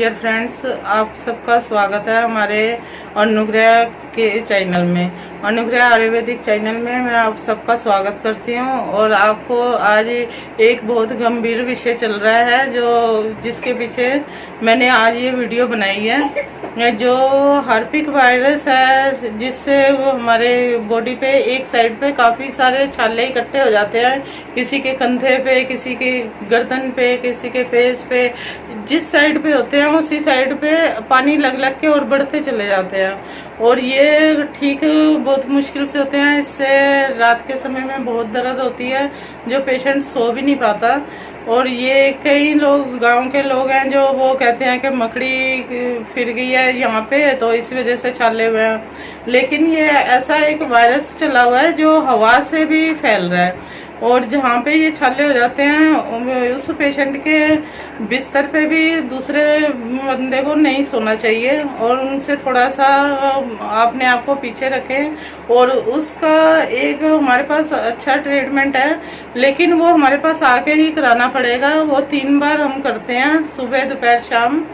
Dear friends, आप सबका स्वागत है हमारे अनुग्रह के चैनल में। अनुग्रह आयुर्वेदिक चैनल में मैं आप सबका स्वागत करती हूँ। और आपको आज एक बहुत गंभीर विषय चल रहा है जिसके पीछे मैंने आज ये वीडियो बनाई है। जो हार्पिक वायरस है, जिससे वो हमारे बॉडी पे एक साइड पे काफ़ी सारे छाले इकट्ठे हो जाते हैं। किसी के कंधे पे, किसी के गर्दन पे, किसी के फेस पे, जिस साइड पे होते हैं उसी साइड पे पानी लग लग के और बढ़ते चले जाते हैं। और ये ठीक बहुत मुश्किल से होते हैं। इससे रात के समय में बहुत दर्द होती है, जो पेशेंट सो भी नहीं पाता। और ये कई लोग, गांव के लोग हैं, जो वो कहते हैं कि मकड़ी फिर गई है यहाँ पे, तो इस वजह से छाले हुए हैं। लेकिन ये ऐसा एक वायरस चला हुआ है जो हवा से भी फैल रहा है। और जहाँ पे ये छाले हो जाते हैं, उस पेशेंट के बिस्तर पे भी दूसरे बंदे को नहीं सोना चाहिए, और उनसे थोड़ा सा अपने आप को पीछे रखें। और उसका एक हमारे पास अच्छा ट्रीटमेंट है, लेकिन वो हमारे पास आके ही कराना पड़ेगा। वो 3 बार हम करते हैं, सुबह दोपहर शाम।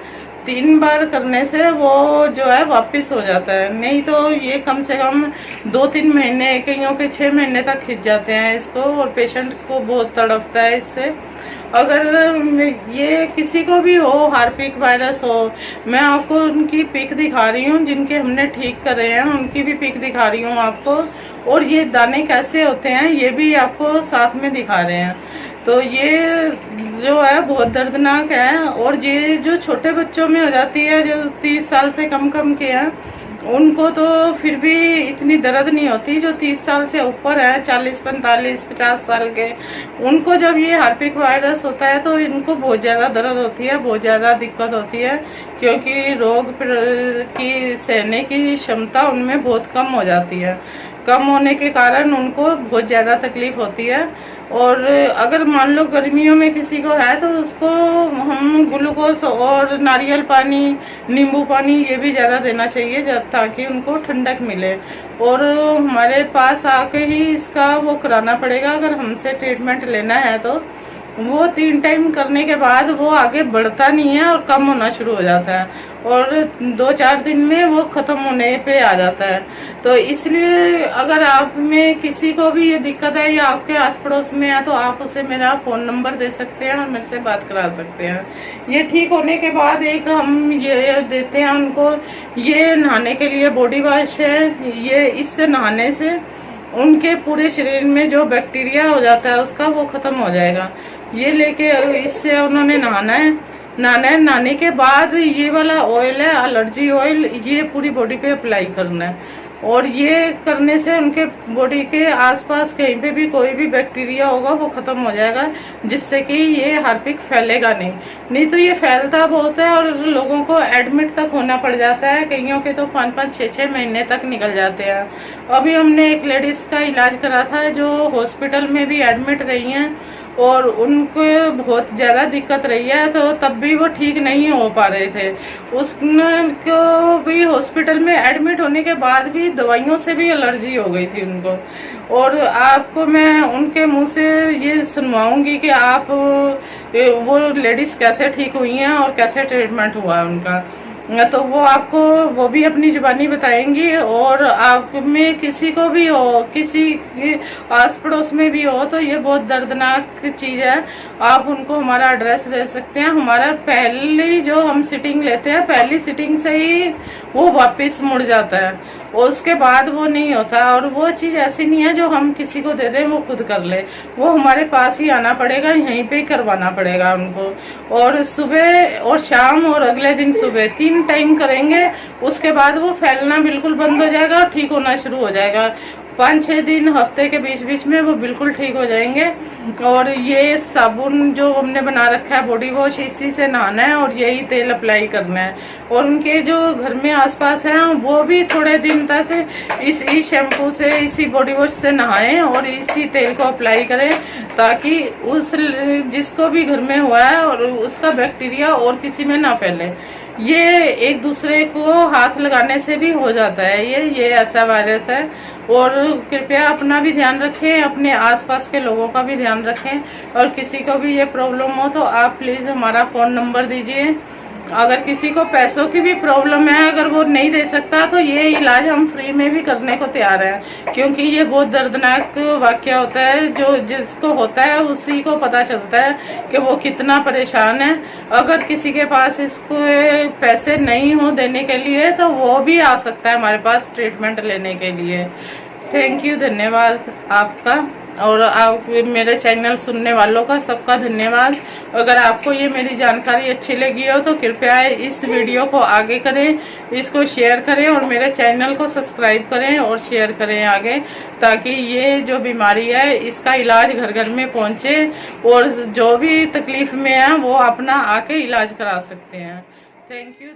3 बार करने से वो जो है वापस हो जाता है। नहीं तो ये कम से कम 2-3 महीने, कईयों के 6 महीने तक खिंच जाते हैं इसको, और पेशेंट को बहुत तड़पता है इससे। अगर ये किसी को भी हो, हार्पिक वायरस हो, मैं आपको उनकी पिक दिखा रही हूँ जिनके हमने ठीक करे हैं, उनकी भी पिक दिखा रही हूँ आपको। और ये दाने कैसे होते हैं ये भी आपको साथ में दिखा रहे हैं। तो ये जो है बहुत दर्दनाक है। और ये जो छोटे बच्चों में हो जाती है, जो 30 साल से कम के हैं, उनको तो फिर भी इतनी दर्द नहीं होती। जो 30 साल से ऊपर है, 40, 45, 50 साल के, उनको जब ये हार्पिक वायरस होता है तो इनको बहुत ज़्यादा दर्द होती है, बहुत ज़्यादा दिक्कत होती है। क्योंकि रोग की सहने की क्षमता उनमें बहुत कम हो जाती है। कम होने के कारण उनको बहुत ज़्यादा तकलीफ होती है। और अगर मान लो गर्मियों में किसी को है तो उसको हम ग्लूकोज और नारियल पानी, नींबू पानी ये भी ज़्यादा देना चाहिए, ताकि उनको ठंडक मिले। और हमारे पास आके ही इसका वो कराना पड़ेगा। अगर हमसे ट्रीटमेंट लेना है तो वो 3 टाइम करने के बाद वो आगे बढ़ता नहीं है और कम होना शुरू हो जाता है, और 2-4 दिन में वो खत्म होने पे आ जाता है। तो इसलिए अगर आप में किसी को भी ये दिक्कत है या आपके आस पड़ोस में है, तो आप उसे मेरा फ़ोन नंबर दे सकते हैं और मेरे से बात करा सकते हैं। ये ठीक होने के बाद एक हम ये देते हैं उनको, ये नहाने के लिए बॉडी वॉश है। ये इससे नहाने से उनके पूरे शरीर में जो बैक्टीरिया हो जाता है उसका वो खत्म हो जाएगा। ये लेके इससे उन्होंने नहाना है। नहाने के बाद ये वाला ऑयल है, एलर्जी ऑयल, ये पूरी बॉडी पे अप्लाई करना है। और ये करने से उनके बॉडी के आसपास कहीं पे भी कोई भी बैक्टीरिया होगा वो खत्म हो जाएगा, जिससे कि ये हार्पिक फैलेगा नहीं तो ये फैलता बहुत है और लोगों को एडमिट तक होना पड़ जाता है। कईयों के तो 5-5, 6-6 महीने तक निकल जाते हैं। अभी हमने एक लेडीज का इलाज करा था जो हॉस्पिटल में भी एडमिट रही हैं, और उनको बहुत ज़्यादा दिक्कत रही है, तो तब भी वो ठीक नहीं हो पा रहे थे। उसको भी हॉस्पिटल में एडमिट होने के बाद भी दवाइयों से भी एलर्जी हो गई थी उनको। और आपको मैं उनके मुंह से ये सुनवाऊंगी कि आप वो लेडीज़ कैसे ठीक हुई हैं और कैसे ट्रीटमेंट हुआ है उनका। तो वो आपको वो भी अपनी जुबानी बताएंगी। और आप में किसी को भी हो, किसी आस पड़ोस में भी हो, तो ये बहुत दर्दनाक चीज़ है। आप उनको हमारा एड्रेस दे सकते हैं। हमारा पहली जो हम सिटिंग लेते हैं, पहली सिटिंग से ही वो वापस मुड़ जाता है, और उसके बाद वो नहीं होता। और वो चीज़ ऐसी नहीं है जो हम किसी को दे दें वो खुद कर ले, वो हमारे पास ही आना पड़ेगा, यहीं पे ही करवाना पड़ेगा उनको। और सुबह और शाम और अगले दिन सुबह 3 टाइम करेंगे। उसके बाद वो फैलना बिल्कुल बंद हो जाएगा और ठीक होना शुरू हो जाएगा। 5-6 दिन, हफ्ते के बीच में वो बिल्कुल ठीक हो जाएंगे। और ये साबुन जो हमने बना रखा है बॉडी वॉश, इसी से नहाना है और यही तेल अप्लाई करना है। और उनके जो घर में आसपास हैं वो भी थोड़े दिन तक इसी शैम्पू से, इसी बॉडी वॉश से नहाएं और इसी तेल को अप्लाई करें, ताकि उस जिसको भी घर में हुआ है और उसका बैक्टीरिया और किसी में ना फैले। ये एक दूसरे को हाथ लगाने से भी हो जाता है। ये ऐसा वायरस है। और कृपया अपना भी ध्यान रखें, अपने आसपास के लोगों का भी ध्यान रखें। और किसी को भी ये प्रॉब्लम हो तो आप प्लीज़ हमारा फ़ोन नंबर दीजिए अगर किसी को पैसों की भी प्रॉब्लम है, अगर वो नहीं दे सकता, तो ये इलाज हम फ्री में भी करने को तैयार हैं, क्योंकि ये बहुत दर्दनाक वाक्य होता है। जो जिसको होता है उसी को पता चलता है कि वो कितना परेशान है। अगर किसी के पास इसको पैसे नहीं हो देने के लिए, तो वो भी आ सकता है हमारे पास ट्रीटमेंट लेने के लिए। थैंक यू, धन्यवाद आपका, और आप मेरे चैनल सुनने वालों का सबका धन्यवाद। अगर आपको ये मेरी जानकारी अच्छी लगी हो तो कृपया इस वीडियो को आगे करें, इसको शेयर करें और मेरे चैनल को सब्सक्राइब करें और शेयर करें आगे, ताकि ये जो बीमारी है इसका इलाज घर घर में पहुंचे और जो भी तकलीफ में है वो अपना आके इलाज करा सकते हैं। Thank you.